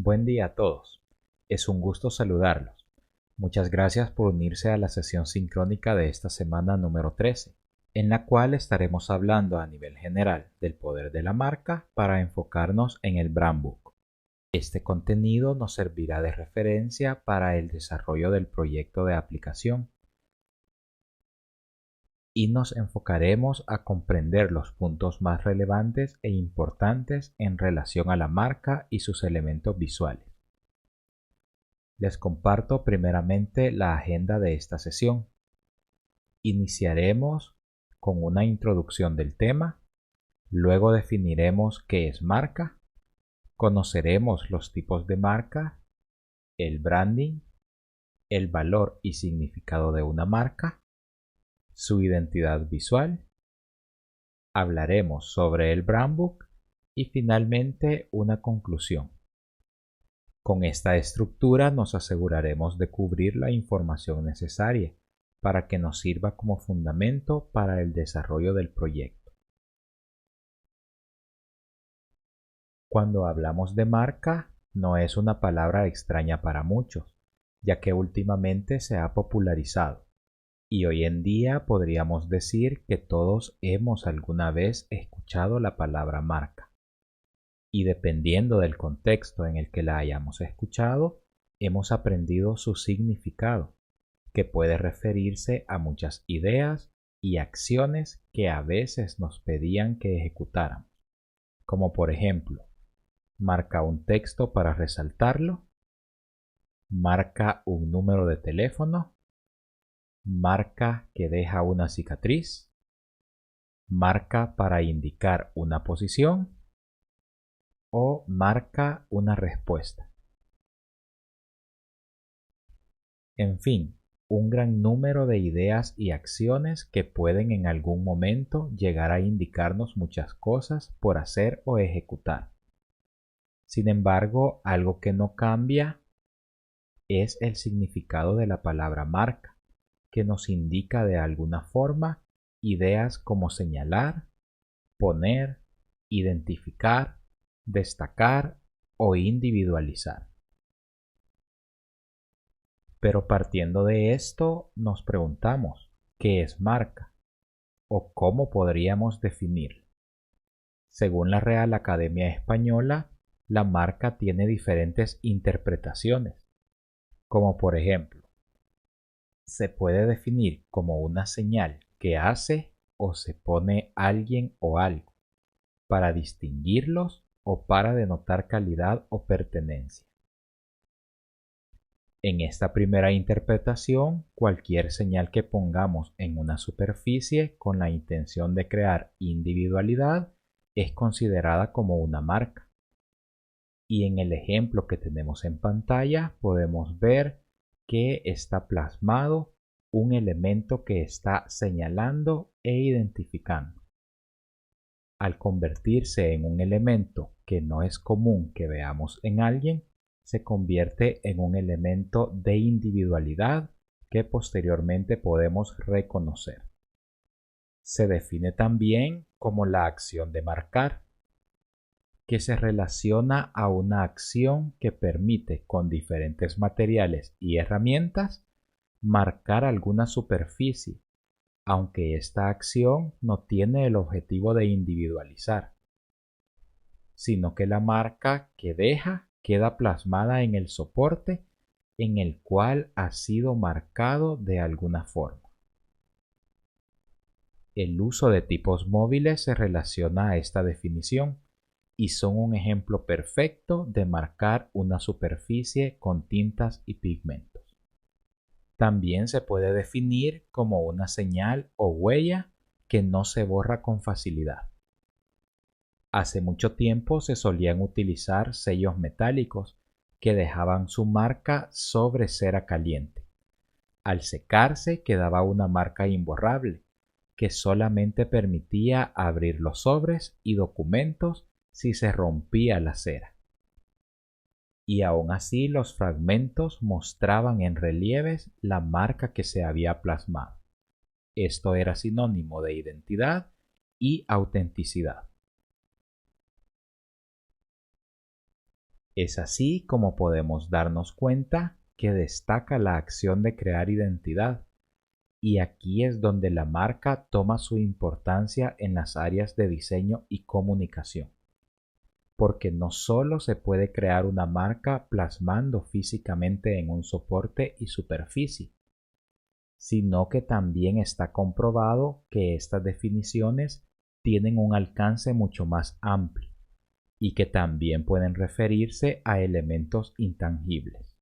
Buen día a todos. Es un gusto saludarlos. Muchas gracias por unirse a la sesión sincrónica de esta semana número 13, en la cual estaremos hablando a nivel general del poder de la marca para enfocarnos en el Brand Book. Este contenido nos servirá de referencia para el desarrollo del proyecto de aplicación y nos enfocaremos a comprender los puntos más relevantes e importantes en relación a la marca y sus elementos visuales. Les comparto primeramente la agenda de esta sesión. Iniciaremos con una introducción del tema, luego definiremos qué es marca, conoceremos los tipos de marca, el branding, el valor y significado de una marca, su identidad visual, hablaremos sobre el Brand Book y finalmente una conclusión. Con esta estructura nos aseguraremos de cubrir la información necesaria para que nos sirva como fundamento para el desarrollo del proyecto. Cuando hablamos de marca, no es una palabra extraña para muchos, ya que últimamente se ha popularizado, y hoy en día podríamos decir que todos hemos alguna vez escuchado la palabra marca. Y dependiendo del contexto en el que la hayamos escuchado, hemos aprendido su significado, que puede referirse a muchas ideas y acciones que a veces nos pedían que ejecutáramos, como por ejemplo, marca un texto para resaltarlo, marca un número de teléfono, marca que deja una cicatriz, marca para indicar una posición o marca una respuesta. En fin, un gran número de ideas y acciones que pueden en algún momento llegar a indicarnos muchas cosas por hacer o ejecutar. Sin embargo, algo que no cambia es el significado de la palabra marca, que nos indica de alguna forma ideas como señalar, poner, identificar, destacar o individualizar. Pero partiendo de esto, nos preguntamos, ¿qué es marca? ¿O cómo podríamos definirla? Según la Real Academia Española, la marca tiene diferentes interpretaciones, como por ejemplo, se puede definir como una señal que hace o se pone alguien o algo, para distinguirlos o para denotar calidad o pertenencia. En esta primera interpretación, cualquier señal que pongamos en una superficie con la intención de crear individualidad es considerada como una marca. Y en el ejemplo que tenemos en pantalla podemos ver que está plasmado un elemento que está señalando e identificando. Al convertirse en un elemento que no es común que veamos en alguien, se convierte en un elemento de individualidad que posteriormente podemos reconocer. Se define también como la acción de marcar, que se relaciona a una acción que permite con diferentes materiales y herramientas marcar alguna superficie, aunque esta acción no tiene el objetivo de individualizar, sino que la marca que deja queda plasmada en el soporte en el cual ha sido marcado de alguna forma. El uso de tipos móviles se relaciona a esta definición y son un ejemplo perfecto de marcar una superficie con tintas y pigmentos. También se puede definir como una señal o huella que no se borra con facilidad. Hace mucho tiempo se solían utilizar sellos metálicos que dejaban su marca sobre cera caliente. Al secarse quedaba una marca imborrable que solamente permitía abrir los sobres y documentos si se rompía la cera. Y aún así los fragmentos mostraban en relieves la marca que se había plasmado. Esto era sinónimo de identidad y autenticidad. Es así como podemos darnos cuenta que destaca la acción de crear identidad, y aquí es donde la marca toma su importancia en las áreas de diseño y comunicación, porque no solo se puede crear una marca plasmando físicamente en un soporte y superficie, sino que también está comprobado que estas definiciones tienen un alcance mucho más amplio y que también pueden referirse a elementos intangibles.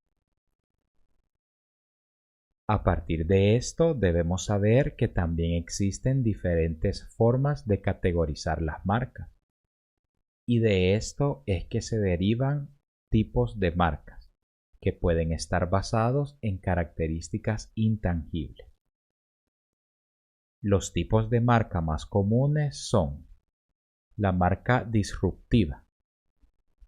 A partir de esto, debemos saber que también existen diferentes formas de categorizar las marcas, y de esto es que se derivan tipos de marcas, que pueden estar basados en características intangibles. Los tipos de marca más comunes son la marca disruptiva,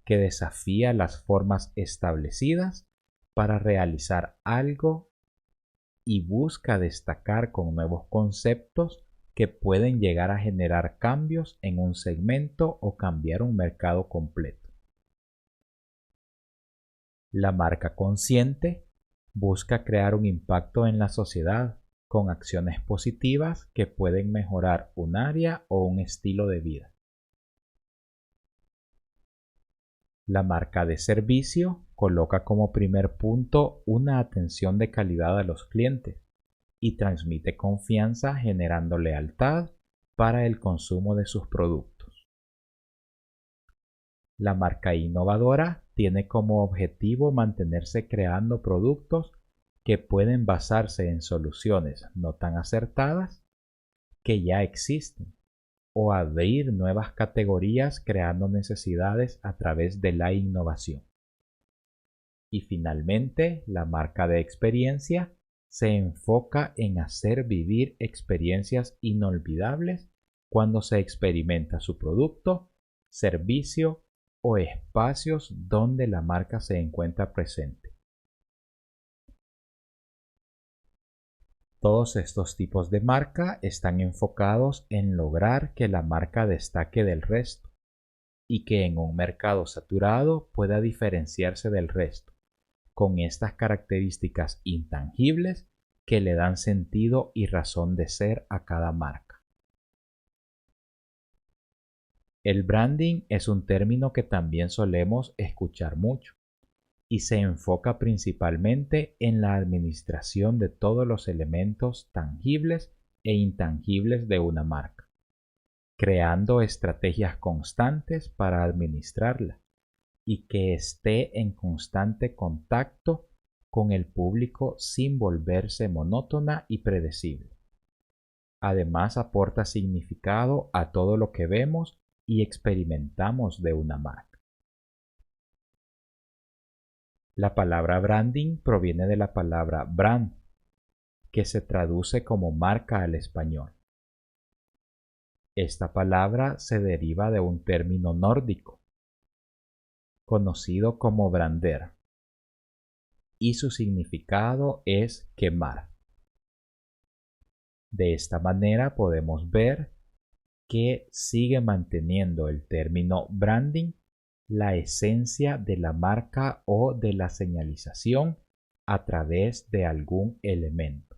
que desafía las formas establecidas para realizar algo y busca destacar con nuevos conceptos que pueden llegar a generar cambios en un segmento o cambiar un mercado completo. La marca consciente busca crear un impacto en la sociedad con acciones positivas que pueden mejorar un área o un estilo de vida. La marca de servicio coloca como primer punto una atención de calidad a los clientes y transmite confianza generando lealtad para el consumo de sus productos. La marca innovadora tiene como objetivo mantenerse creando productos que pueden basarse en soluciones no tan acertadas que ya existen, o abrir nuevas categorías creando necesidades a través de la innovación. Y finalmente, la marca de experiencia se enfoca en hacer vivir experiencias inolvidables cuando se experimenta su producto, servicio o espacios donde la marca se encuentra presente. Todos estos tipos de marca están enfocados en lograr que la marca destaque del resto y que en un mercado saturado pueda diferenciarse del resto, con estas características intangibles que le dan sentido y razón de ser a cada marca. El branding es un término que también solemos escuchar mucho y se enfoca principalmente en la administración de todos los elementos tangibles e intangibles de una marca, creando estrategias constantes para administrarla y que esté en constante contacto con el público sin volverse monótona y predecible. Además, aporta significado a todo lo que vemos y experimentamos de una marca. La palabra branding proviene de la palabra brand, que se traduce como marca al español. Esta palabra se deriva de un término nórdico, conocido como brander, y su significado es quemar. De esta manera podemos ver que sigue manteniendo el término branding la esencia de la marca o de la señalización a través de algún elemento.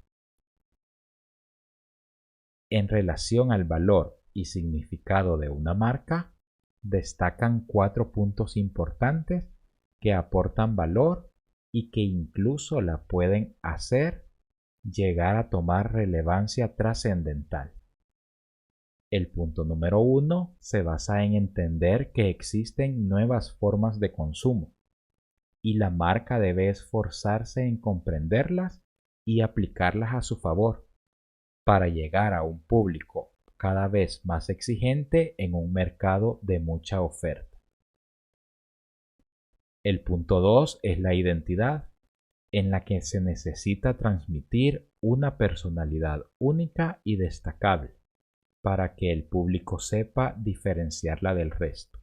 En relación al valor y significado de una marca, destacan 4 puntos importantes que aportan valor y que incluso la pueden hacer llegar a tomar relevancia trascendental. El punto número 1 se basa en entender que existen nuevas formas de consumo y la marca debe esforzarse en comprenderlas y aplicarlas a su favor para llegar a un público cada vez más exigente en un mercado de mucha oferta. El punto 2 es la identidad, en la que se necesita transmitir una personalidad única y destacable para que el público sepa diferenciarla del resto.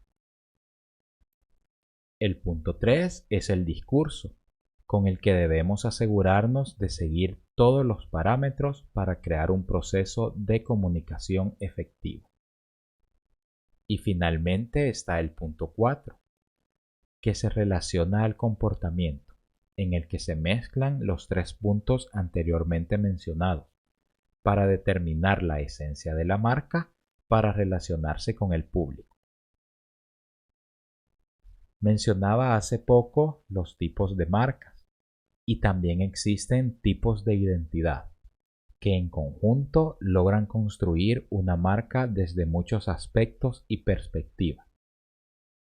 El punto 3 es el discurso, con el que debemos asegurarnos de seguir todos los parámetros para crear un proceso de comunicación efectivo. Y finalmente está el punto 4, que se relaciona al comportamiento, en el que se mezclan los 3 puntos anteriormente mencionados para determinar la esencia de la marca para relacionarse con el público. Mencionaba hace poco los tipos de marcas y también existen tipos de identidad que en conjunto logran construir una marca desde muchos aspectos y perspectivas.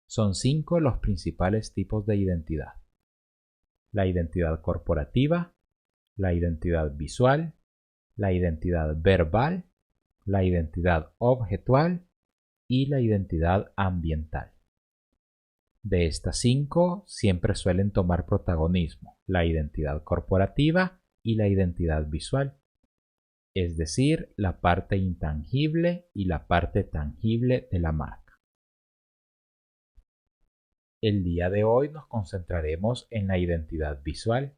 Son 5 los principales tipos de identidad: la identidad corporativa, la identidad visual, la identidad verbal, la identidad objetual y la identidad ambiental. De estas 5 siempre suelen tomar protagonismo la identidad corporativa y la identidad visual, es decir, la parte intangible y la parte tangible de la marca. El día de hoy nos concentraremos en la identidad visual,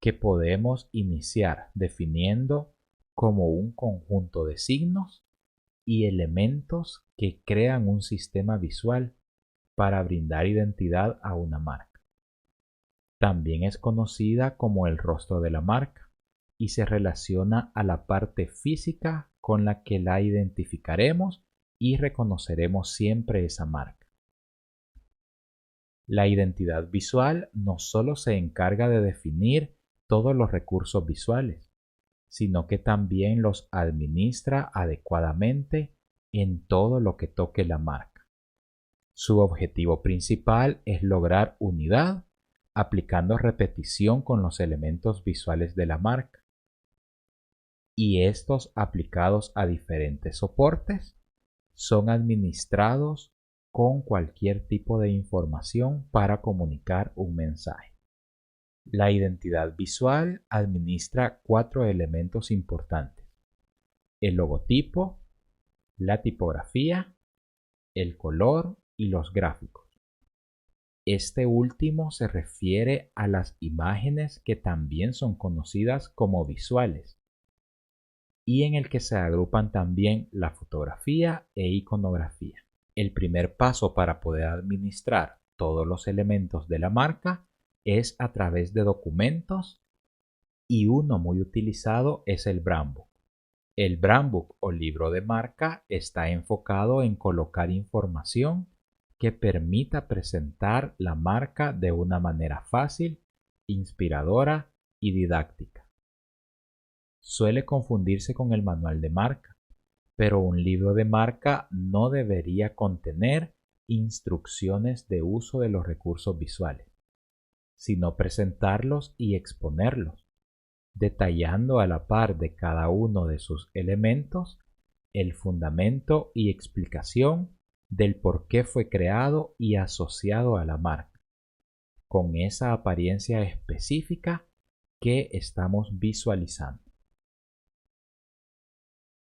que podemos iniciar definiendo como un conjunto de signos y elementos que crean un sistema visual para brindar identidad a una marca. También es conocida como el rostro de la marca y se relaciona a la parte física con la que la identificaremos y reconoceremos siempre esa marca. La identidad visual no solo se encarga de definir todos los recursos visuales, sino que también los administra adecuadamente en todo lo que toque la marca. Su objetivo principal es lograr unidad aplicando repetición con los elementos visuales de la marca, y estos aplicados a diferentes soportes son administrados con cualquier tipo de información para comunicar un mensaje. La identidad visual administra 4 elementos importantes: el logotipo, la tipografía, el color y los gráficos. Este último se refiere a las imágenes que también son conocidas como visuales, y en el que se agrupan también la fotografía e iconografía. El primer paso para poder administrar todos los elementos de la marca es a través de documentos, y uno muy utilizado es el brand book. El brand book o libro de marca está enfocado en colocar información que permita presentar la marca de una manera fácil, inspiradora y didáctica. Suele confundirse con el manual de marca, pero un libro de marca no debería contener instrucciones de uso de los recursos visuales, sino presentarlos y exponerlos, detallando a la par de cada uno de sus elementos el fundamento y explicación del por qué fue creado y asociado a la marca, con esa apariencia específica que estamos visualizando.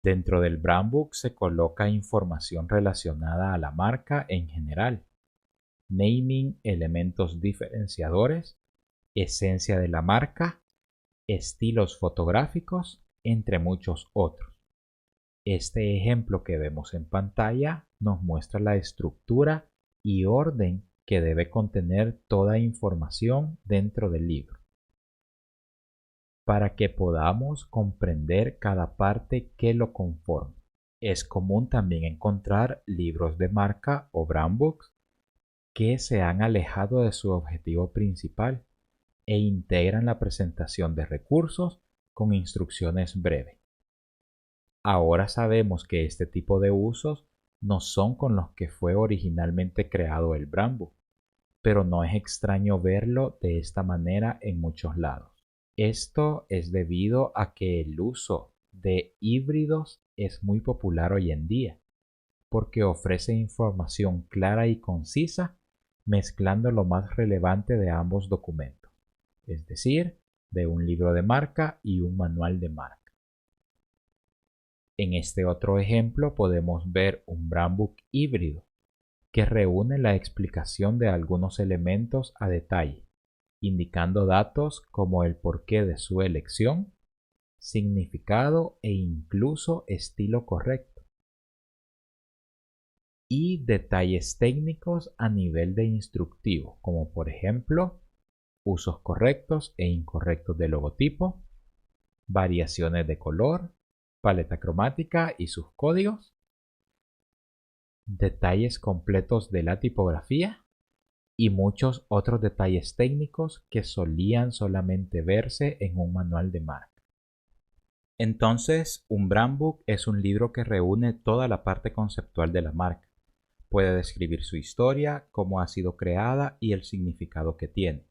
Dentro del brand book se coloca información relacionada a la marca en general: naming, elementos diferenciadores, esencia de la marca, estilos fotográficos, entre muchos otros. Este ejemplo que vemos en pantalla nos muestra la estructura y orden que debe contener toda información dentro del libro, para que podamos comprender cada parte que lo conforma. Es común también encontrar libros de marca o brand books que se han alejado de su objetivo principal e integran la presentación de recursos con instrucciones breves. Ahora sabemos que este tipo de usos no son con los que fue originalmente creado el brand book, pero no es extraño verlo de esta manera en muchos lados. Esto es debido a que el uso de híbridos es muy popular hoy en día, porque ofrece información clara y concisa mezclando lo más relevante de ambos documentos, es decir, de un libro de marca y un manual de marca. En este otro ejemplo podemos ver un brand book híbrido que reúne la explicación de algunos elementos a detalle, indicando datos como el porqué de su elección, significado e incluso estilo correcto. y detalles técnicos a nivel de instructivo, como por ejemplo usos correctos e incorrectos del logotipo, variaciones de color, paleta cromática y sus códigos, detalles completos de la tipografía y muchos otros detalles técnicos que solían solamente verse en un manual de marca. Entonces, un brand book es un libro que reúne toda la parte conceptual de la marca. Puede describir su historia, cómo ha sido creada y el significado que tiene,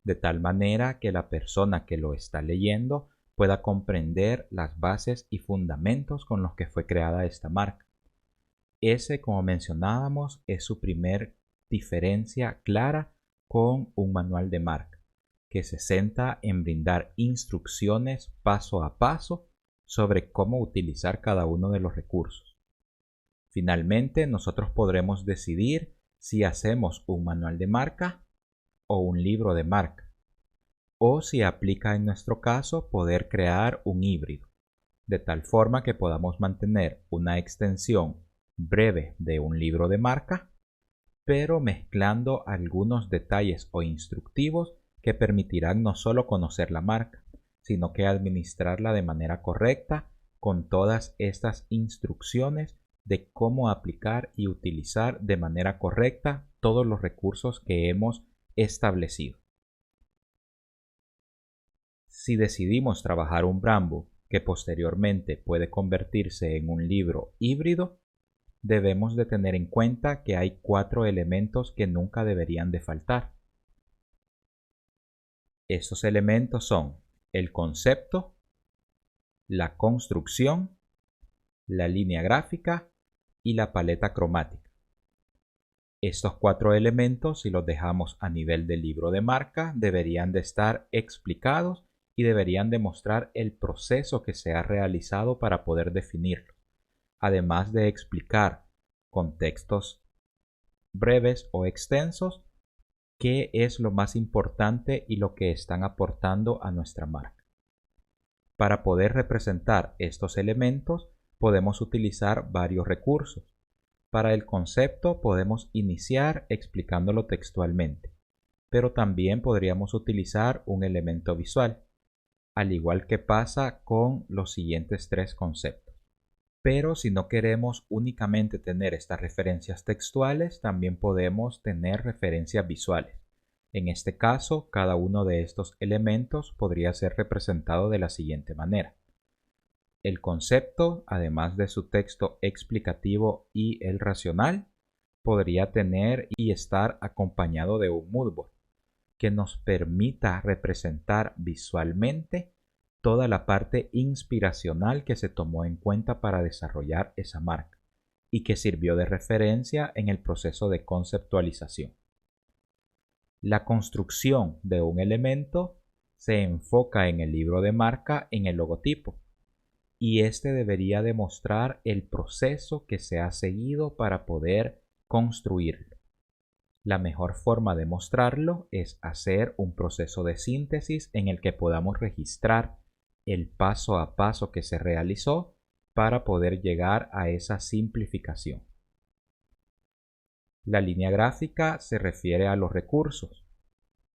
de tal manera que la persona que lo está leyendo pueda comprender las bases y fundamentos con los que fue creada esta marca. Ese, como mencionábamos, es su primer diferencia clara con un manual de marca, que se centra en brindar instrucciones paso a paso sobre cómo utilizar cada uno de los recursos. Finalmente, nosotros podremos decidir si hacemos un manual de marca o un libro de marca, o si aplica en nuestro caso poder crear un híbrido, de tal forma que podamos mantener una extensión breve de un libro de marca, pero mezclando algunos detalles o instructivos que permitirán no solo conocer la marca, sino que administrarla de manera correcta con todas estas instrucciones de cómo aplicar y utilizar de manera correcta todos los recursos que hemos establecido. Si decidimos trabajar un brand book que posteriormente puede convertirse en un libro híbrido, debemos de tener en cuenta que hay 4 elementos que nunca deberían de faltar. Estos elementos son el concepto, la construcción, la línea gráfica y la paleta cromática. Estos 4 elementos, si los dejamos a nivel del libro de marca, deberían de estar explicados y deberían demostrar el proceso que se ha realizado para poder definirlo, además de explicar con textos breves o extensos qué es lo más importante y lo que están aportando a nuestra marca. Para poder representar estos elementos podemos utilizar varios recursos. Para el concepto podemos iniciar explicándolo textualmente, pero también podríamos utilizar un elemento visual, al igual que pasa con los siguientes 3 conceptos. Pero si no queremos únicamente tener estas referencias textuales, también podemos tener referencias visuales. En este caso, cada uno de estos elementos podría ser representado de la siguiente manera. El concepto, además de su texto explicativo y el racional, podría tener y estar acompañado de un moodboard que nos permita representar visualmente toda la parte inspiracional que se tomó en cuenta para desarrollar esa marca y que sirvió de referencia en el proceso de conceptualización. La construcción de un elemento se enfoca en el libro de marca en el logotipo, y este debería demostrar el proceso que se ha seguido para poder construirlo. La mejor forma de mostrarlo es hacer un proceso de síntesis en el que podamos registrar el paso a paso que se realizó para poder llegar a esa simplificación. La línea gráfica se refiere a los recursos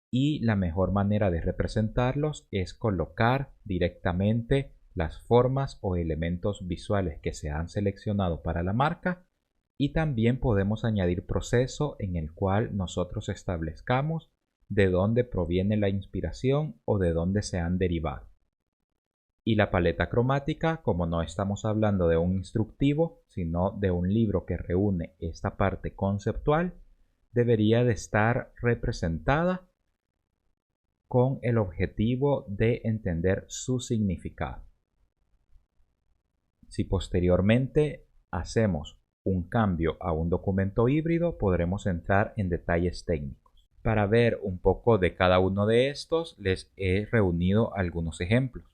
y la mejor manera de representarlos es colocar directamente las formas o elementos visuales que se han seleccionado para la marca, y también podemos añadir proceso en el cual nosotros establezcamos de dónde proviene la inspiración o de dónde se han derivado. Y la paleta cromática, como no estamos hablando de un instructivo, sino de un libro que reúne esta parte conceptual, debería de estar representada con el objetivo de entender su significado. Si posteriormente hacemos un cambio a un documento híbrido, podremos entrar en detalles técnicos. Para ver un poco de cada uno de estos, les he reunido algunos ejemplos.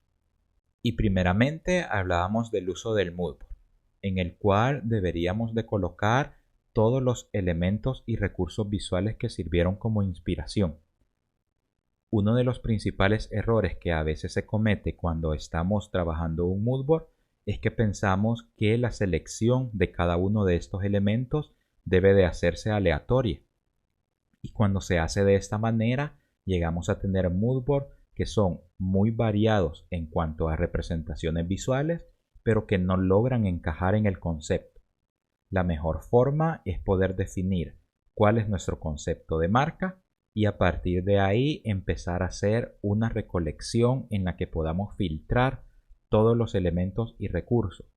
Y primeramente hablábamos del uso del moodboard, en el cual deberíamos de colocar todos los elementos y recursos visuales que sirvieron como inspiración. Uno de los principales errores que a veces se comete cuando estamos trabajando un moodboard es que pensamos que la selección de cada uno de estos elementos debe de hacerse aleatoria. Y cuando se hace de esta manera, llegamos a tener moodboard que son muy variados en cuanto a representaciones visuales, pero que no logran encajar en el concepto. La mejor forma es poder definir cuál es nuestro concepto de marca y a partir de ahí empezar a hacer una recolección en la que podamos filtrar todos los elementos y recursos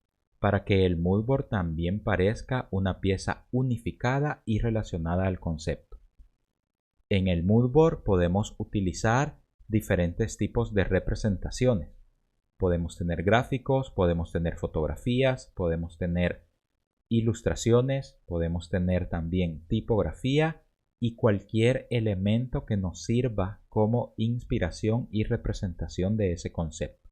para que el moodboard también parezca una pieza unificada y relacionada al concepto. En el moodboard podemos utilizar diferentes tipos de representaciones. Podemos tener gráficos, podemos tener fotografías, podemos tener ilustraciones, podemos tener también tipografía y cualquier elemento que nos sirva como inspiración y representación de ese concepto.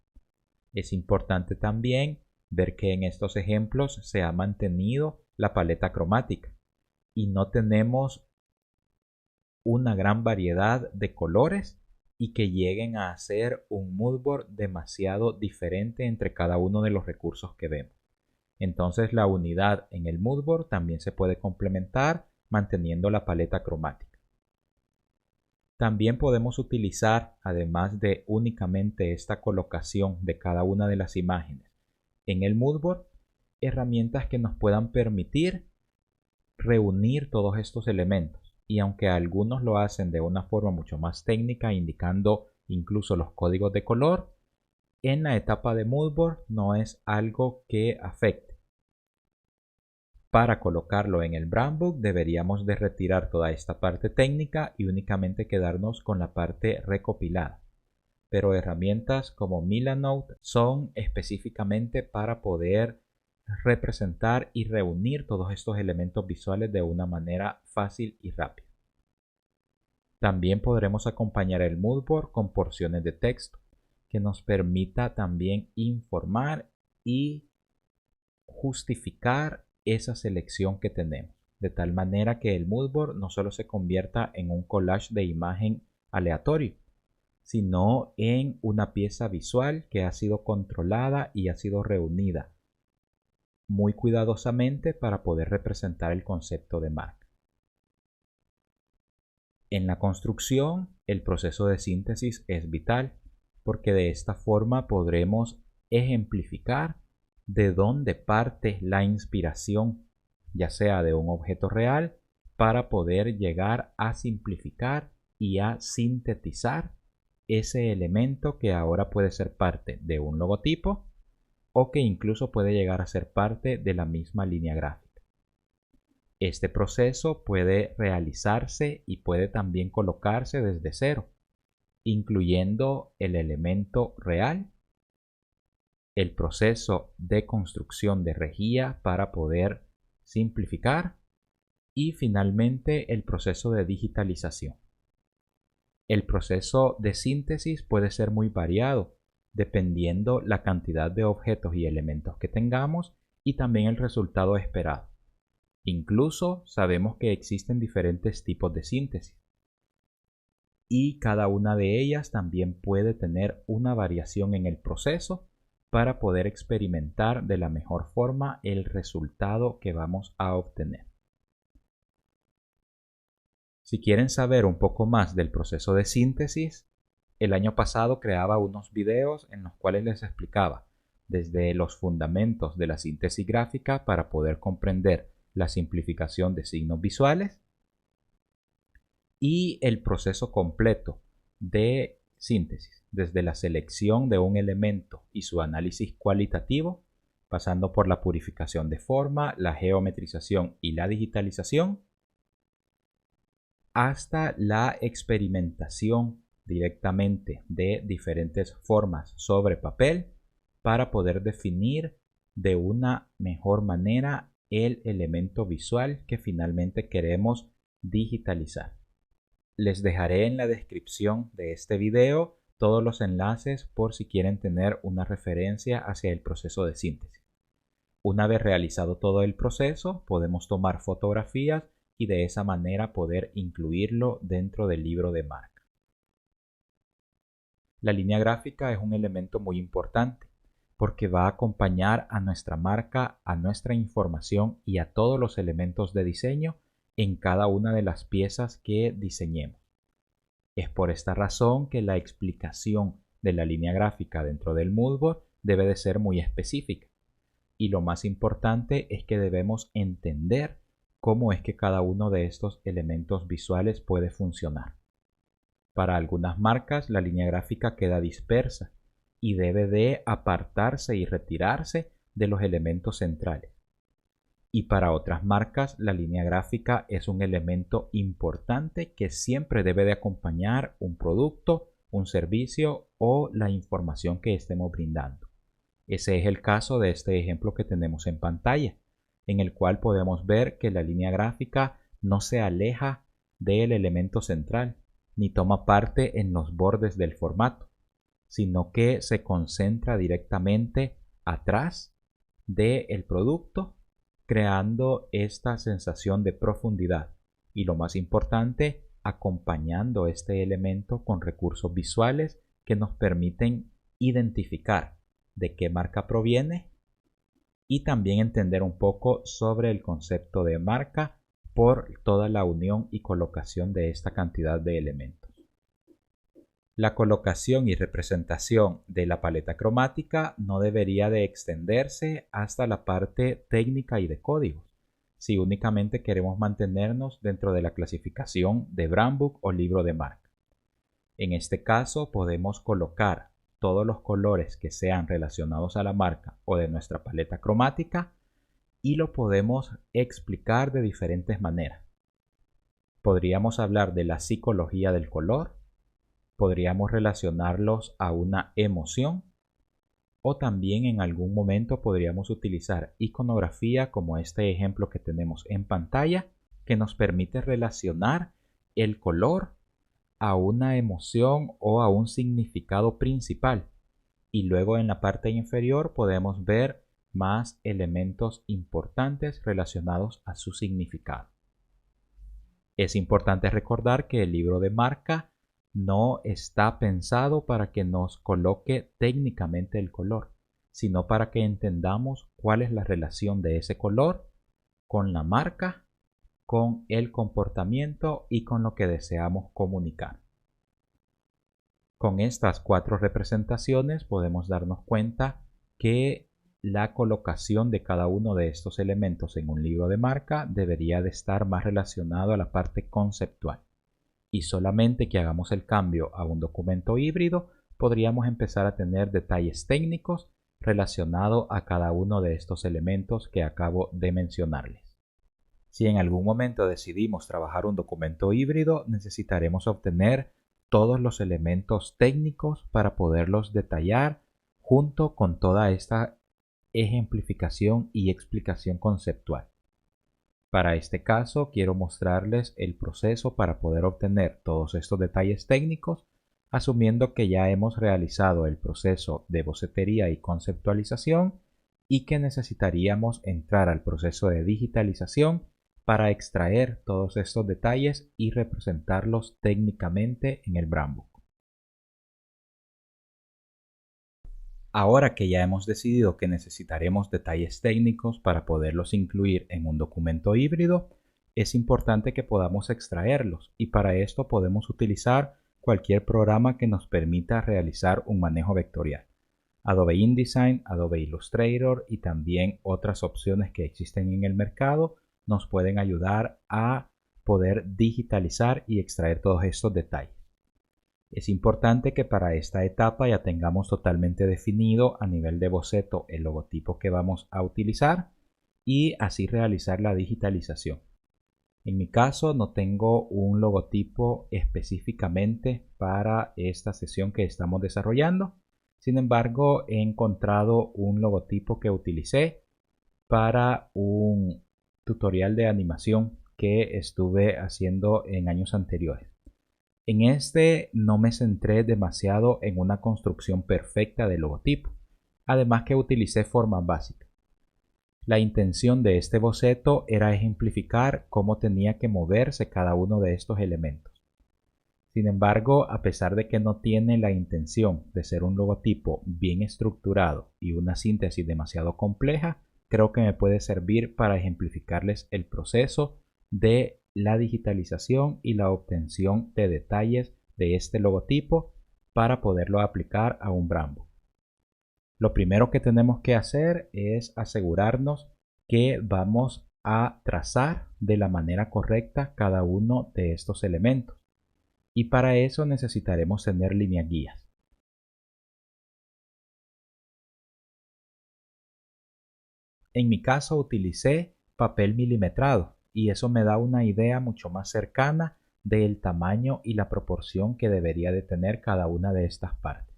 Es importante también ver que en estos ejemplos se ha mantenido la paleta cromática y no tenemos una gran variedad de colores y que lleguen a hacer un moodboard demasiado diferente entre cada uno de los recursos que vemos. Entonces la unidad en el moodboard también se puede complementar manteniendo la paleta cromática. También podemos utilizar, además de únicamente esta colocación de cada una de las imágenes en el moodboard, herramientas que nos puedan permitir reunir todos estos elementos. Y aunque algunos lo hacen de una forma mucho más técnica, indicando incluso los códigos de color, en la etapa de moodboard no es algo que afecte. Para colocarlo en el Brandbook deberíamos de retirar toda esta parte técnica y únicamente quedarnos con la parte recopilada. Pero herramientas como Milanote son específicamente para poder representar y reunir todos estos elementos visuales de una manera fácil y rápida. También podremos acompañar el moodboard con porciones de texto que nos permita también informar y justificar esa selección que tenemos, de tal manera que el moodboard no solo se convierta en un collage de imagen aleatorio, sino en una pieza visual que ha sido controlada y ha sido reunida muy cuidadosamente para poder representar el concepto de marca. En la construcción, el proceso de síntesis es vital porque de esta forma podremos ejemplificar de dónde parte la inspiración, ya sea de un objeto real, para poder llegar a simplificar y a sintetizar ese elemento que ahora puede ser parte de un logotipo o que incluso puede llegar a ser parte de la misma línea gráfica. Este proceso puede realizarse y puede también colocarse desde cero, incluyendo el elemento real, el proceso de construcción de rejilla para poder simplificar y finalmente el proceso de digitalización. El proceso de síntesis puede ser muy variado dependiendo la cantidad de objetos y elementos que tengamos y también el resultado esperado. Incluso sabemos que existen diferentes tipos de síntesis y cada una de ellas también puede tener una variación en el proceso para poder experimentar de la mejor forma el resultado que vamos a obtener. Si quieren saber un poco más del proceso de síntesis, el año pasado creaba unos videos en los cuales les explicaba desde los fundamentos de la síntesis gráfica para poder comprender la simplificación de signos visuales y el proceso completo de síntesis, desde la selección de un elemento y su análisis cualitativo, pasando por la purificación de forma, la geometrización y la digitalización, hasta la experimentación directamente de diferentes formas sobre papel para poder definir de una mejor manera el elemento visual que finalmente queremos digitalizar. Les dejaré en la descripción de este video todos los enlaces por si quieren tener una referencia hacia el proceso de síntesis. Una vez realizado todo el proceso, podemos tomar fotografías y de esa manera poder incluirlo dentro del libro de marca. La línea gráfica es un elemento muy importante porque va a acompañar a nuestra marca, a nuestra información y a todos los elementos de diseño en cada una de las piezas que diseñemos. Es por esta razón que la explicación de la línea gráfica dentro del Moodboard debe de ser muy específica. Y lo más importante es que debemos entender cómo es que cada uno de estos elementos visuales puede funcionar. Para algunas marcas la línea gráfica queda dispersa y debe de apartarse y retirarse de los elementos centrales. Y para otras marcas la línea gráfica es un elemento importante que siempre debe de acompañar un producto, un servicio o la información que estemos brindando. Ese es el caso de este ejemplo que tenemos en pantalla, en el cual podemos ver que la línea gráfica no se aleja del elemento central, ni toma parte en los bordes del formato, sino que se concentra directamente atrás del producto, creando esta sensación de profundidad y, lo más importante, acompañando este elemento con recursos visuales que nos permiten identificar de qué marca proviene y también entender un poco sobre el concepto de marca por toda la unión y colocación de esta cantidad de elementos. La colocación y representación de la paleta cromática no debería de extenderse hasta la parte técnica y de códigos, si únicamente queremos mantenernos dentro de la clasificación de Brand Book o libro de marca. En este caso podemos colocar todos los colores que sean relacionados a la marca o de nuestra paleta cromática y lo podemos explicar de diferentes maneras. Podríamos hablar de la psicología del color, podríamos relacionarlos a una emoción o también en algún momento podríamos utilizar iconografía como este ejemplo que tenemos en pantalla que nos permite relacionar el color a una emoción o a un significado principal y luego en la parte inferior podemos ver más elementos importantes relacionados a su significado. Es importante recordar que el libro de marca no está pensado para que nos coloque técnicamente el color, sino para que entendamos cuál es la relación de ese color con la marca, con el comportamiento y con lo que deseamos comunicar. Con estas 4 representaciones podemos darnos cuenta que la colocación de cada uno de estos elementos en un libro de marca debería de estar más relacionado a la parte conceptual. Y solamente que hagamos el cambio a un documento híbrido, podríamos empezar a tener detalles técnicos relacionados a cada uno de estos elementos que acabo de mencionarles. Si en algún momento decidimos trabajar un documento híbrido, necesitaremos obtener todos los elementos técnicos para poderlos detallar junto con toda esta ejemplificación y explicación conceptual. Para este caso quiero mostrarles el proceso para poder obtener todos estos detalles técnicos, asumiendo que ya hemos realizado el proceso de bocetería y conceptualización y que necesitaríamos entrar al proceso de digitalización para extraer todos estos detalles y representarlos técnicamente en el Brand Book. Ahora que ya hemos decidido que necesitaremos detalles técnicos para poderlos incluir en un documento híbrido, es importante que podamos extraerlos y para esto podemos utilizar cualquier programa que nos permita realizar un manejo vectorial. Adobe InDesign, Adobe Illustrator y también otras opciones que existen en el mercado nos pueden ayudar a poder digitalizar y extraer todos estos detalles. Es importante que para esta etapa ya tengamos totalmente definido a nivel de boceto el logotipo que vamos a utilizar y así realizar la digitalización. En mi caso no tengo un logotipo específicamente para esta sesión que estamos desarrollando. Sin embargo, he encontrado un logotipo que utilicé para un tutorial de animación que estuve haciendo en años anteriores. En este no me centré demasiado en una construcción perfecta del logotipo, además que utilicé formas básicas. La intención de este boceto era ejemplificar cómo tenía que moverse cada uno de estos elementos. Sin embargo, a pesar de que no tiene la intención de ser un logotipo bien estructurado y una síntesis demasiado compleja, creo que me puede servir para ejemplificarles el proceso de la digitalización y la obtención de detalles de este logotipo para poderlo aplicar a un brandbook. Lo primero que tenemos que hacer es asegurarnos que vamos a trazar de la manera correcta cada uno de estos elementos. Y para eso necesitaremos tener líneas guías. En mi caso utilicé papel milimetrado y eso me da una idea mucho más cercana del tamaño y la proporción que debería de tener cada una de estas partes.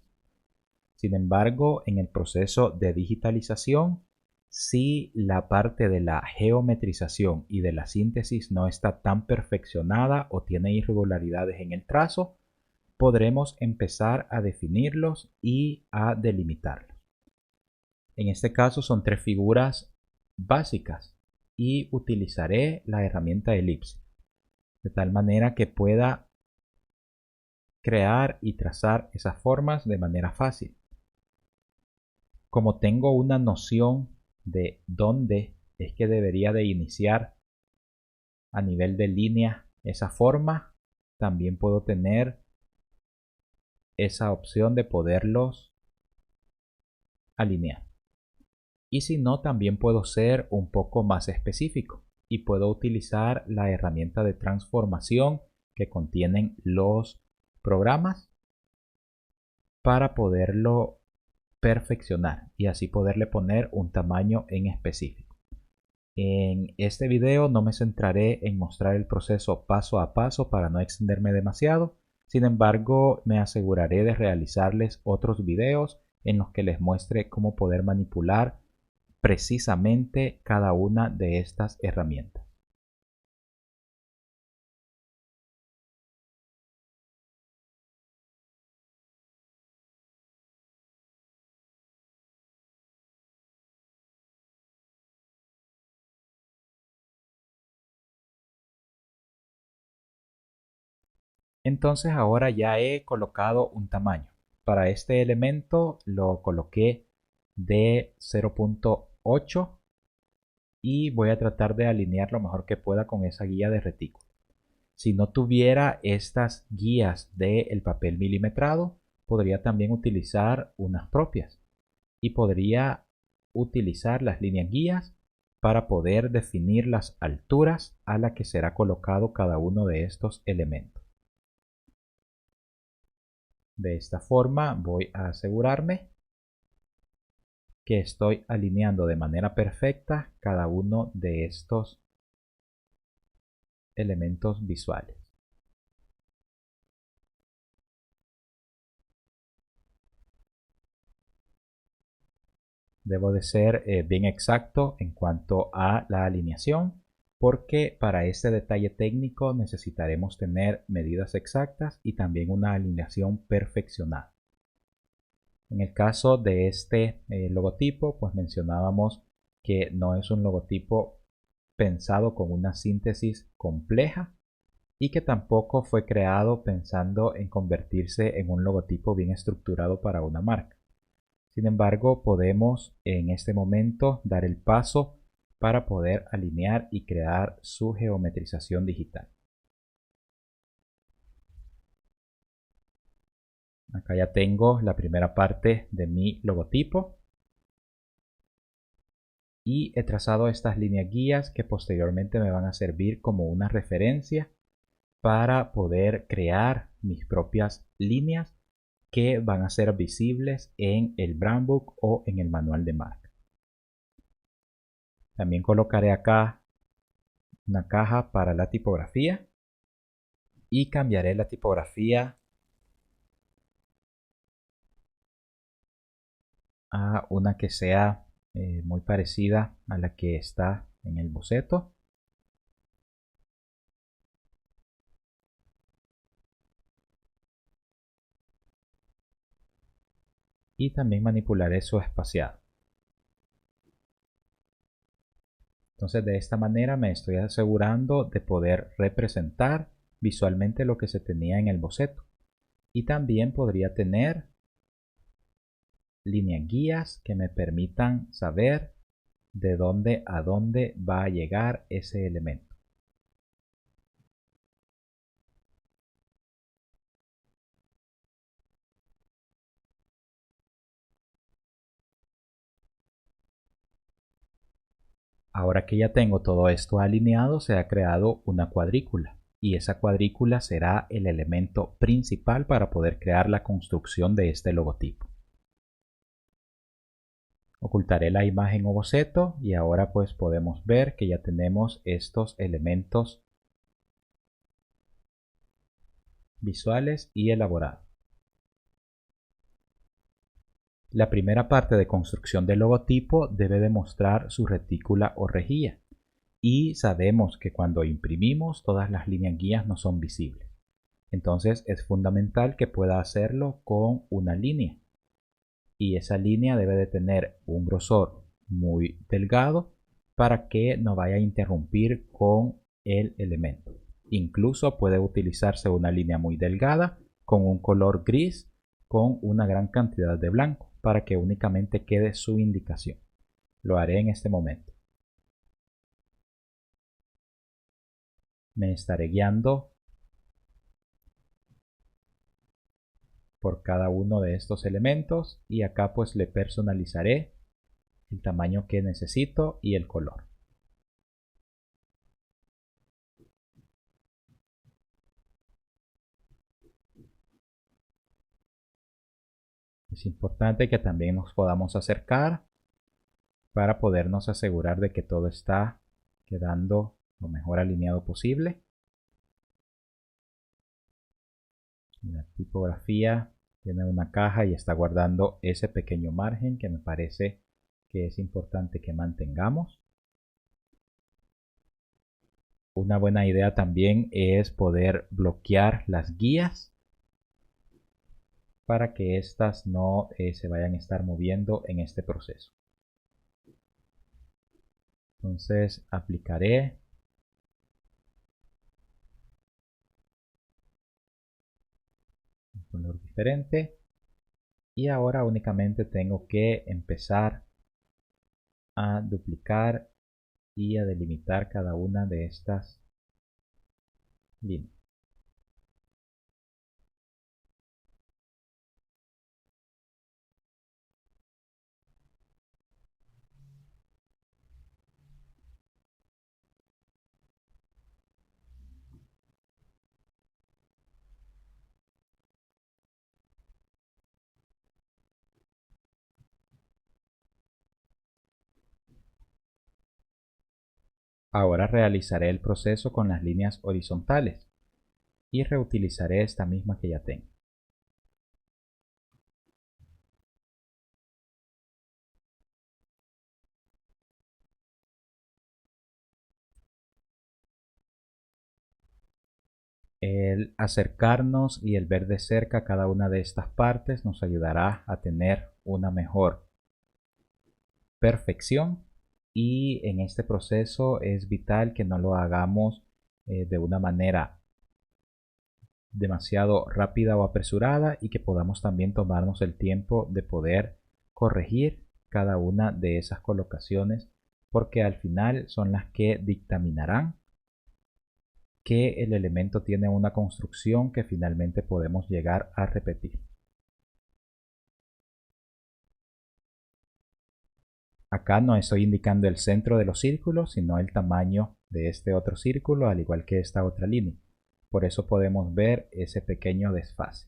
Sin embargo, en el proceso de digitalización, si la parte de la geometrización y de la síntesis no está tan perfeccionada o tiene irregularidades en el trazo, podremos empezar a definirlos y a delimitarlos. En este caso son tres figuras básicas y utilizaré la herramienta elipse, de tal manera que pueda crear y trazar esas formas de manera fácil. Como tengo una noción de dónde es que debería de iniciar a nivel de línea esa forma, también puedo tener esa opción de poderlos alinear. Y si no, también puedo ser un poco más específico y puedo utilizar la herramienta de transformación que contienen los programas para poderlo perfeccionar y así poderle poner un tamaño en específico. En este video no me centraré en mostrar el proceso paso a paso para no extenderme demasiado. Sin embargo, me aseguraré de realizarles otros videos en los que les muestre cómo poder manipular precisamente cada una de estas herramientas. Entonces ahora ya he colocado un tamaño. Para este elemento lo coloqué de 0.8 y voy a tratar de alinear lo mejor que pueda con esa guía de retículo. Si no tuviera estas guías del papel milimetrado, podría también utilizar unas propias y podría utilizar las líneas guías para poder definir las alturas a las que será colocado cada uno de estos elementos. De esta forma voy a asegurarme que estoy alineando de manera perfecta cada uno de estos elementos visuales. Debo de ser bien exacto en cuanto a la alineación, porque para este detalle técnico necesitaremos tener medidas exactas y también una alineación perfeccionada. En el caso de este logotipo, pues mencionábamos que no es un logotipo pensado con una síntesis compleja y que tampoco fue creado pensando en convertirse en un logotipo bien estructurado para una marca. Sin embargo, podemos en este momento dar el paso para poder alinear y crear su geometrización digital. Acá ya tengo la primera parte de mi logotipo y he trazado estas líneas guías que posteriormente me van a servir como una referencia para poder crear mis propias líneas que van a ser visibles en el brand book o en el manual de marca. También colocaré acá una caja para la tipografía y cambiaré la tipografía a una que sea muy parecida a la que está en el boceto. Y también manipularé su espaciado. Entonces de esta manera me estoy asegurando de poder representar visualmente lo que se tenía en el boceto. Y también podría tener líneas guías que me permitan saber de dónde a dónde va a llegar ese elemento. Ahora que ya tengo todo esto alineado, se ha creado una cuadrícula y esa cuadrícula será el elemento principal para poder crear la construcción de este logotipo. Ocultaré la imagen o boceto y ahora pues podemos ver que ya tenemos estos elementos visuales y elaborados. La primera parte de construcción del logotipo debe demostrar su retícula o rejilla y sabemos que cuando imprimimos todas las líneas guías no son visibles. Entonces es fundamental que pueda hacerlo con una línea y esa línea debe de tener un grosor muy delgado para que no vaya a interrumpir con el elemento. Incluso puede utilizarse una línea muy delgada con un color gris con una gran cantidad de blanco para que únicamente quede su indicación. Lo haré en este momento. Me estaré guiando por cada uno de estos elementos y acá pues le personalizaré el tamaño que necesito y el color. Es importante que también nos podamos acercar para podernos asegurar de que todo está quedando lo mejor alineado posible. La tipografía tiene una caja y está guardando ese pequeño margen que me parece que es importante que mantengamos. Una buena idea también es poder bloquear las guías para que éstas no se vayan a estar moviendo en este proceso. Entonces aplicaré un color diferente y ahora únicamente tengo que empezar a duplicar y a delimitar cada una de estas líneas. Ahora realizaré el proceso con las líneas horizontales y reutilizaré esta misma que ya tengo. El acercarnos y el ver de cerca cada una de estas partes nos ayudará a tener una mejor perfección y en este proceso es vital que no lo hagamos de una manera demasiado rápida o apresurada y que podamos también tomarnos el tiempo de poder corregir cada una de esas colocaciones porque al final son las que dictaminarán que el elemento tiene una construcción que finalmente podemos llegar a repetir. Acá no estoy indicando el centro de los círculos, sino el tamaño de este otro círculo, al igual que esta otra línea. Por eso podemos ver ese pequeño desfase.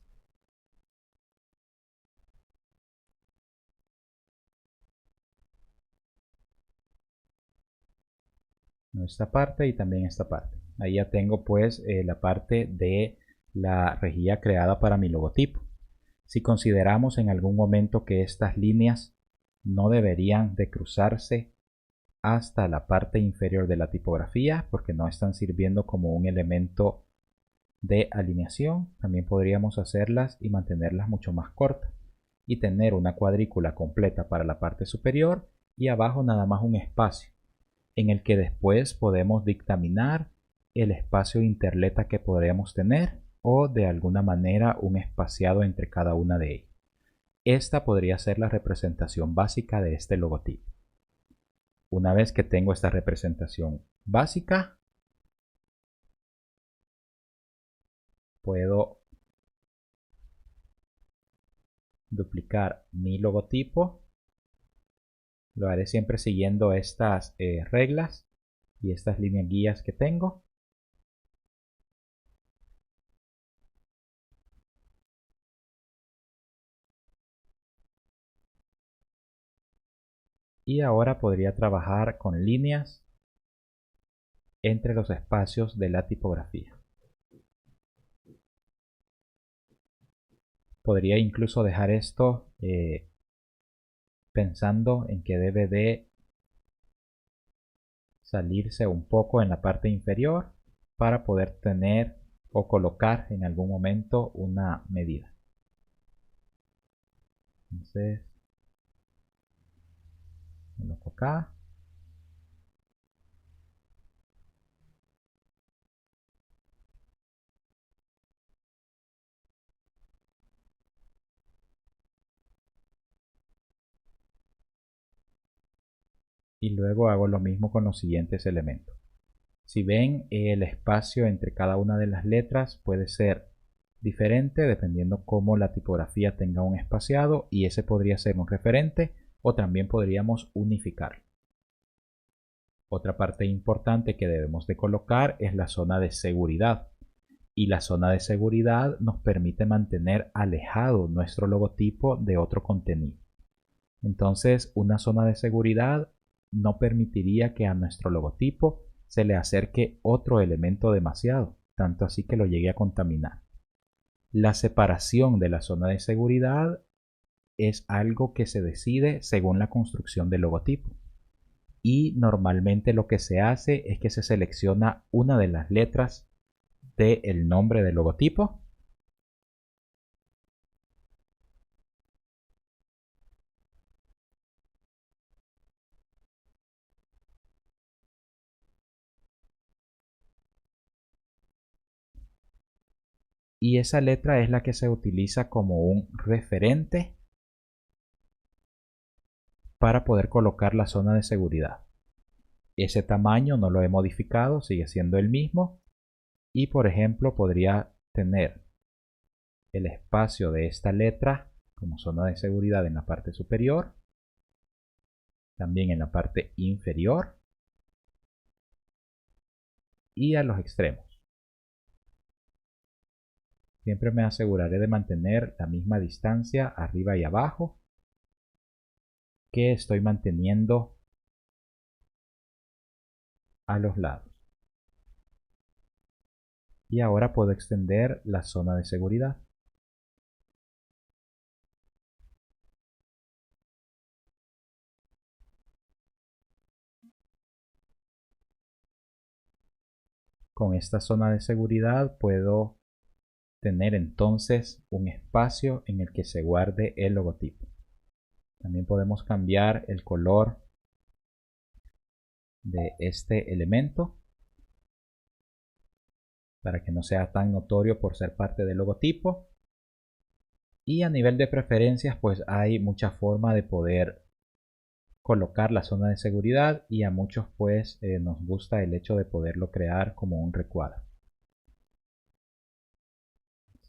Esta parte y también esta parte. Ahí ya tengo pues la parte de la rejilla creada para mi logotipo. Si consideramos en algún momento que estas líneas no deberían de cruzarse hasta la parte inferior de la tipografía porque no están sirviendo como un elemento de alineación, también podríamos hacerlas y mantenerlas mucho más cortas y tener una cuadrícula completa para la parte superior y abajo nada más un espacio en el que después podemos dictaminar el espacio de interleta que podríamos tener o de alguna manera un espaciado entre cada una de ellas. Esta podría ser la representación básica de este logotipo. Una vez que tengo esta representación básica, puedo duplicar mi logotipo. Lo haré siempre siguiendo estas reglas y estas líneas guías que tengo. Y ahora podría trabajar con líneas entre los espacios de la tipografía. Podría incluso dejar esto pensando en que debe de salirse un poco en la parte inferior para poder tener o colocar en algún momento una medida. Entonces, coloco acá. Y luego hago lo mismo con los siguientes elementos. Si ven, el espacio entre cada una de las letras puede ser diferente dependiendo cómo la tipografía tenga un espaciado, y ese podría ser un referente o también podríamos unificarlo. Otra parte importante que debemos de colocar es la zona de seguridad, y la zona de seguridad nos permite mantener alejado nuestro logotipo de otro contenido. Entonces, una zona de seguridad no permitiría que a nuestro logotipo se le acerque otro elemento demasiado, tanto así que lo llegue a contaminar. La separación de la zona de seguridad es algo que se decide según la construcción del logotipo. Y normalmente lo que se hace es que se selecciona una de las letras del nombre del logotipo y esa letra es la que se utiliza como un referente para poder colocar la zona de seguridad. Ese tamaño no lo he modificado, sigue siendo el mismo, y por ejemplo podría tener el espacio de esta letra como zona de seguridad en la parte superior, también en la parte inferior y a los extremos. Siempre me aseguraré de mantener la misma distancia arriba y abajo que estoy manteniendo a los lados. Y ahora puedo extender la zona de seguridad. Con esta zona de seguridad puedo tener entonces un espacio en el que se guarde el logotipo. También podemos cambiar el color de este elemento para que no sea tan notorio por ser parte del logotipo. Y a nivel de preferencias, pues hay mucha forma de poder colocar la zona de seguridad, y a muchos pues nos gusta el hecho de poderlo crear como un recuadro.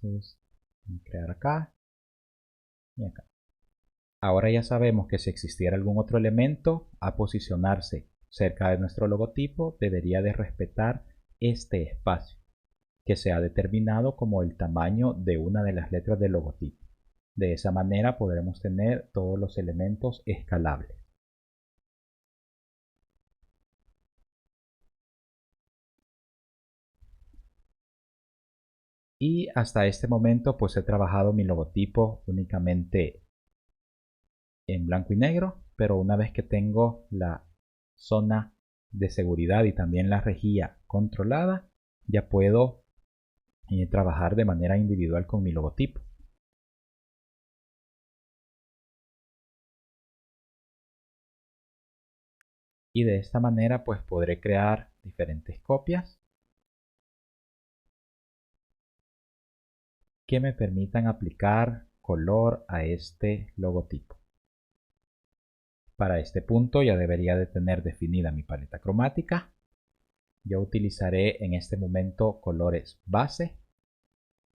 Entonces, voy a crear acá y acá. Ahora ya sabemos que si existiera algún otro elemento a posicionarse cerca de nuestro logotipo, debería de respetar este espacio que se ha determinado como el tamaño de una de las letras del logotipo. De esa manera podremos tener todos los elementos escalables. Y hasta este momento pues he trabajado mi logotipo únicamente en blanco y negro, pero una vez que tengo la zona de seguridad y también la rejilla controlada, ya puedo trabajar de manera individual con mi logotipo. Y de esta manera pues podré crear diferentes copias que me permitan aplicar color a este logotipo. Para este punto ya debería de tener definida mi paleta cromática. Yo utilizaré en este momento colores base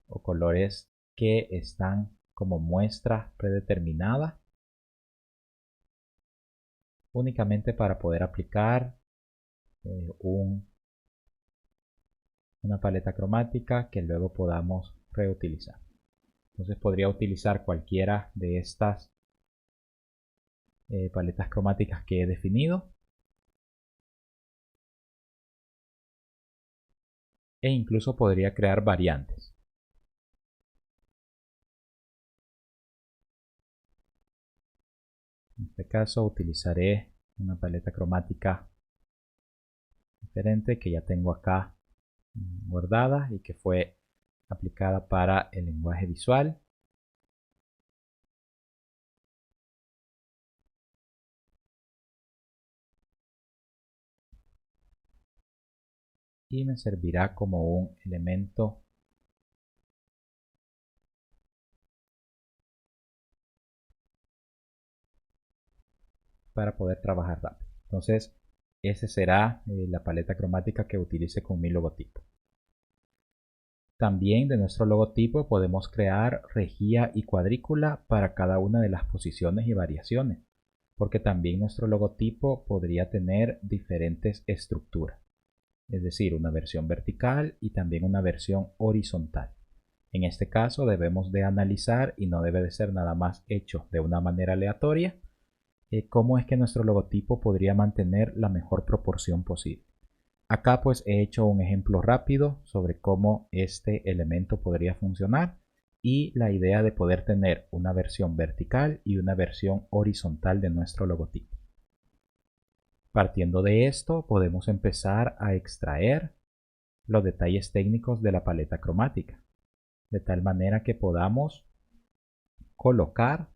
o colores que están como muestra predeterminada, únicamente para poder aplicar una paleta cromática que luego podamos reutilizar. Entonces podría utilizar cualquiera de estas paletas cromáticas que he definido, e incluso podría crear variantes. En este caso utilizaré una paleta cromática diferente que ya tengo acá guardada y que fue aplicada para el lenguaje visual. Y me servirá como un elemento para poder trabajar rápido. Entonces, esa será la paleta cromática que utilice con mi logotipo. También de nuestro logotipo podemos crear rejilla y cuadrícula para cada una de las posiciones y variaciones, porque también nuestro logotipo podría tener diferentes estructuras, es decir, una versión vertical y también una versión horizontal. En este caso debemos de analizar, y no debe de ser nada más hecho de una manera aleatoria, cómo es que nuestro logotipo podría mantener la mejor proporción posible. Acá pues he hecho un ejemplo rápido sobre cómo este elemento podría funcionar y la idea de poder tener una versión vertical y una versión horizontal de nuestro logotipo. Partiendo de esto podemos empezar a extraer los detalles técnicos de la paleta cromática, de tal manera que podamos colocar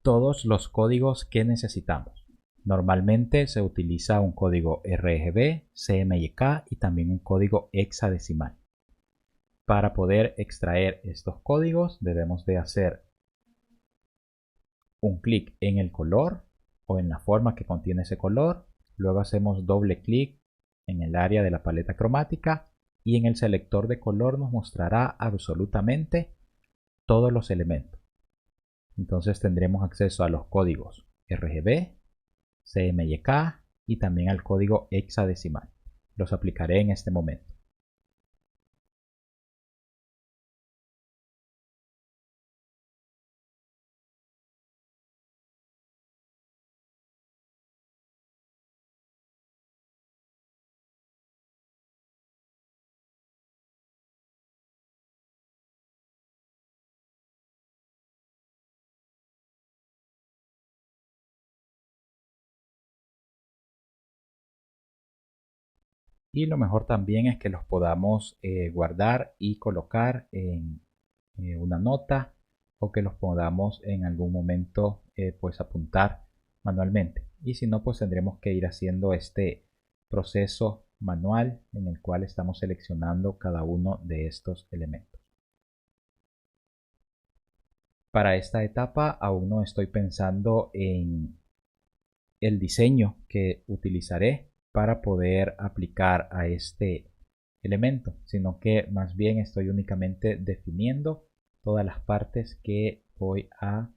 todos los códigos que necesitamos. Normalmente se utiliza un código RGB, CMYK y también un código hexadecimal. Para poder extraer estos códigos debemos de hacer un clic en el color o en la forma que contiene ese color. Luego hacemos doble clic en el área de la paleta cromática y en el selector de color nos mostrará absolutamente todos los elementos. Entonces tendremos acceso a los códigos RGB, CMYK y también al código hexadecimal. Los aplicaré en este momento. Y lo mejor también es que los podamos guardar y colocar en una nota, o que los podamos en algún momento pues apuntar manualmente. Y si no, pues tendremos que ir haciendo este proceso manual en el cual estamos seleccionando cada uno de estos elementos. Para esta etapa aún no estoy pensando en el diseño que utilizaré para poder aplicar a este elemento, sino que más bien estoy únicamente definiendo todas las partes que voy a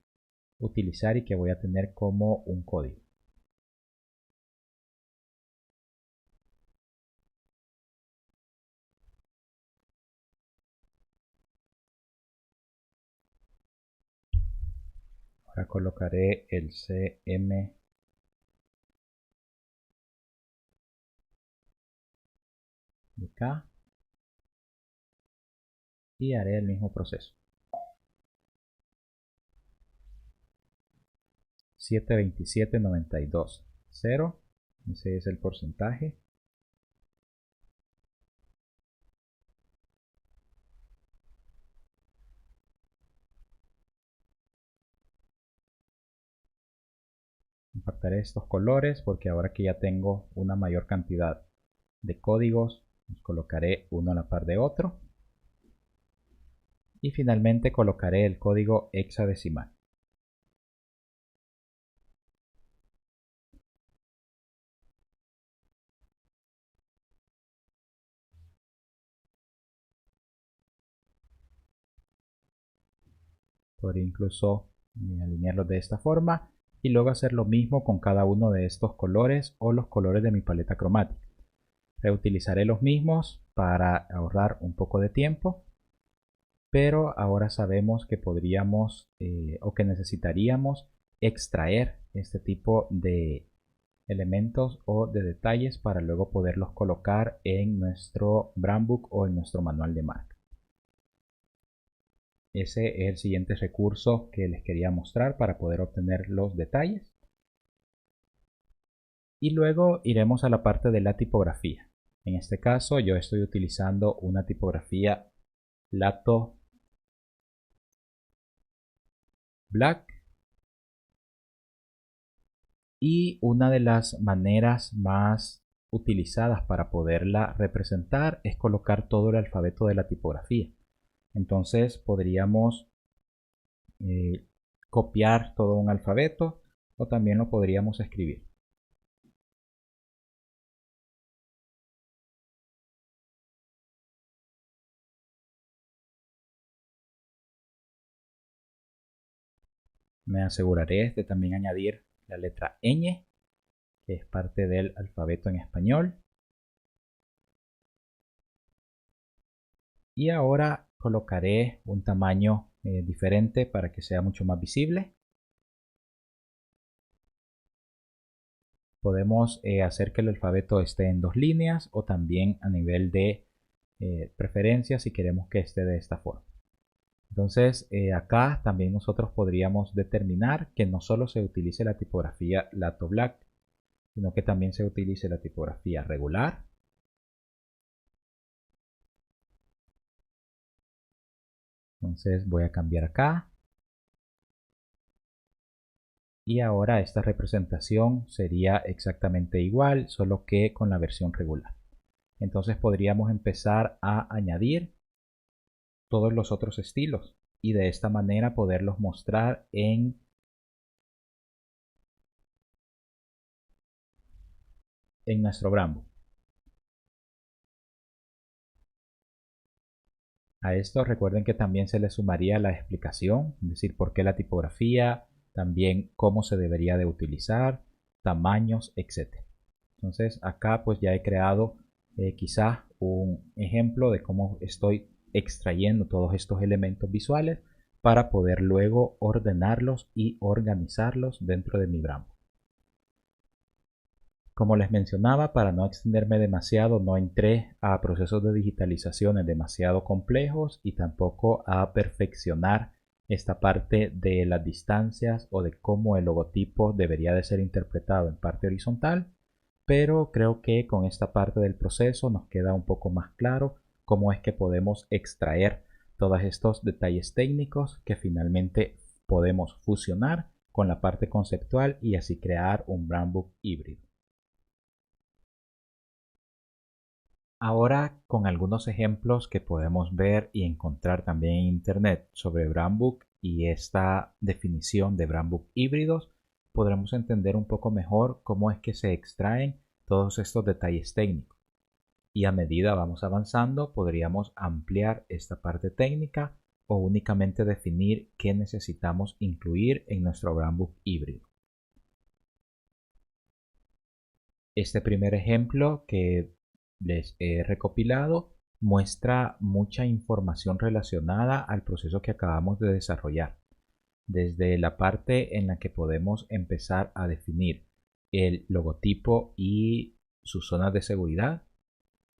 utilizar y que voy a tener como un código. Ahora colocaré el CM de acá y haré el mismo proceso. 727.92.0, ese es el porcentaje. Impactaré estos colores porque ahora que ya tengo una mayor cantidad de códigos, los colocaré uno a la par de otro. Y finalmente colocaré el código hexadecimal. Podría incluso alinearlos de esta forma y luego hacer lo mismo con cada uno de estos colores o los colores de mi paleta cromática. Reutilizaré los mismos para ahorrar un poco de tiempo, pero ahora sabemos que podríamos o que necesitaríamos extraer este tipo de elementos o de detalles para luego poderlos colocar en nuestro brand book o en nuestro manual de marca. Ese es el siguiente recurso que les quería mostrar para poder obtener los detalles. Y luego iremos a la parte de la tipografía. En este caso yo estoy utilizando una tipografía Lato Black. Y una de las maneras más utilizadas para poderla representar es colocar todo el alfabeto de la tipografía. Entonces podríamos copiar todo un alfabeto o también lo podríamos escribir. Me aseguraré de también añadir la letra ñ, que es parte del alfabeto en español. Y ahora colocaré un tamaño diferente para que sea mucho más visible. Podemos hacer que el alfabeto esté en 2 líneas o también a nivel de preferencia si queremos que esté de esta forma. Entonces acá también nosotros podríamos determinar que no solo se utilice la tipografía Lato Black, sino que también se utilice la tipografía regular. Entonces voy a cambiar acá. Y ahora esta representación sería exactamente igual, solo que con la versión regular. Entonces podríamos empezar a añadir todos los otros estilos y de esta manera poderlos mostrar en nuestro brand book. A esto recuerden que también se le sumaría la explicación, es decir, por qué la tipografía, también cómo se debería de utilizar, tamaños, etc. Entonces acá pues ya he creado quizás un ejemplo de cómo estoy extrayendo todos estos elementos visuales para poder luego ordenarlos y organizarlos dentro de mi brand book. Como les mencionaba, para no extenderme demasiado, no entré a procesos de digitalizaciones demasiado complejos y tampoco a perfeccionar esta parte de las distancias o de cómo el logotipo debería de ser interpretado en parte horizontal, pero creo que con esta parte del proceso nos queda un poco más claro cómo es que podemos extraer todos estos detalles técnicos que finalmente podemos fusionar con la parte conceptual y así crear un brand book híbrido. Ahora con algunos ejemplos que podemos ver y encontrar también en internet sobre brand book y esta definición de brand book híbridos, podremos entender un poco mejor cómo es que se extraen todos estos detalles técnicos. Y a medida vamos avanzando podríamos ampliar esta parte técnica o únicamente definir qué necesitamos incluir en nuestro brand book híbrido. Este primer ejemplo que les he recopilado muestra mucha información relacionada al proceso que acabamos de desarrollar. Desde la parte en la que podemos empezar a definir el logotipo y sus zonas de seguridad,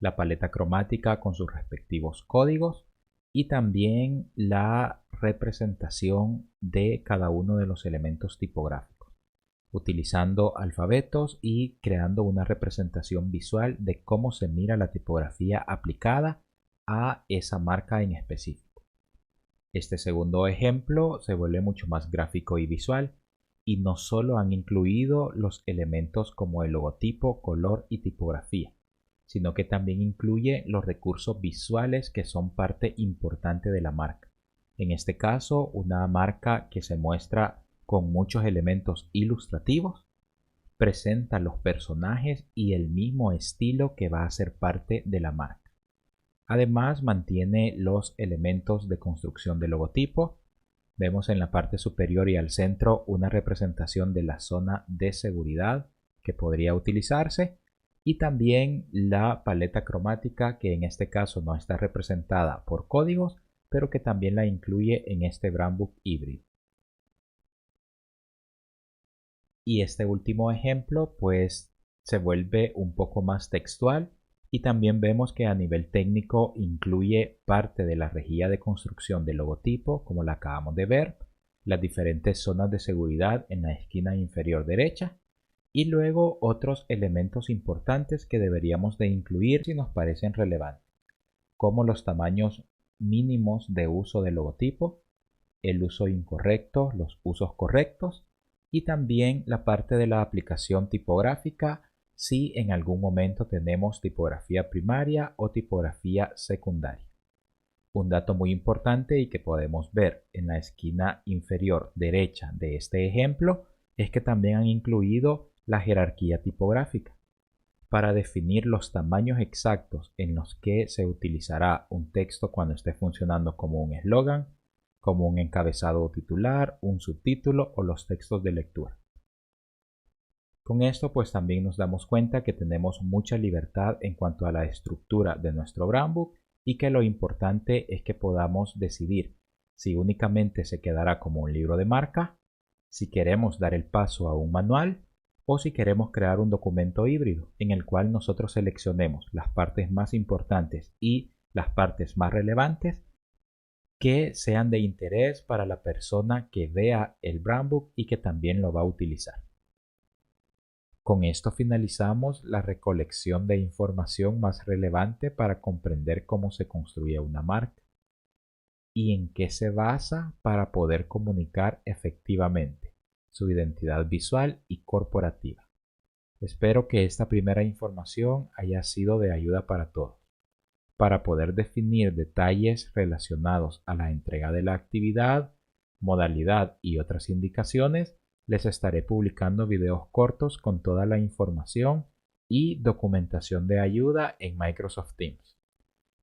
la paleta cromática con sus respectivos códigos y también la representación de cada uno de los elementos tipográficos, utilizando alfabetos y creando una representación visual de cómo se mira la tipografía aplicada a esa marca en específico. Este segundo ejemplo se vuelve mucho más gráfico y visual y no solo han incluido los elementos como el logotipo, color y tipografía, sino que también incluye los recursos visuales que son parte importante de la marca. En este caso, una marca que se muestra con muchos elementos ilustrativos, presenta los personajes y el mismo estilo que va a ser parte de la marca. Además, mantiene los elementos de construcción del logotipo. Vemos en la parte superior y al centro una representación de la zona de seguridad que podría utilizarse y también la paleta cromática, que en este caso no está representada por códigos, pero que también la incluye en este Brandbook híbrido. Y este último ejemplo pues se vuelve un poco más textual y también vemos que a nivel técnico incluye parte de la rejilla de construcción del logotipo, como la acabamos de ver, las diferentes zonas de seguridad en la esquina inferior derecha y luego otros elementos importantes que deberíamos de incluir si nos parecen relevantes, como los tamaños mínimos de uso del logotipo, el uso incorrecto, los usos correctos y también la parte de la aplicación tipográfica si en algún momento tenemos tipografía primaria o tipografía secundaria. Un dato muy importante y que podemos ver en la esquina inferior derecha de este ejemplo es que también han incluido la jerarquía tipográfica para definir los tamaños exactos en los que se utilizará un texto cuando esté funcionando como un eslogan, como un encabezado titular, un subtítulo o los textos de lectura. Con esto pues también nos damos cuenta que tenemos mucha libertad en cuanto a la estructura de nuestro Brandbook y que lo importante es que podamos decidir si únicamente se quedará como un libro de marca, si queremos dar el paso a un manual o si queremos crear un documento híbrido en el cual nosotros seleccionemos las partes más importantes y las partes más relevantes que sean de interés para la persona que vea el Brandbook y que también lo va a utilizar. Con esto finalizamos la recolección de información más relevante para comprender cómo se construye una marca y en qué se basa para poder comunicar efectivamente su identidad visual y corporativa. Espero que esta primera información haya sido de ayuda para todos. Para poder definir detalles relacionados a la entrega de la actividad, modalidad y otras indicaciones, les estaré publicando videos cortos con toda la información y documentación de ayuda en Microsoft Teams.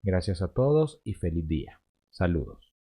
Gracias a todos y feliz día. Saludos.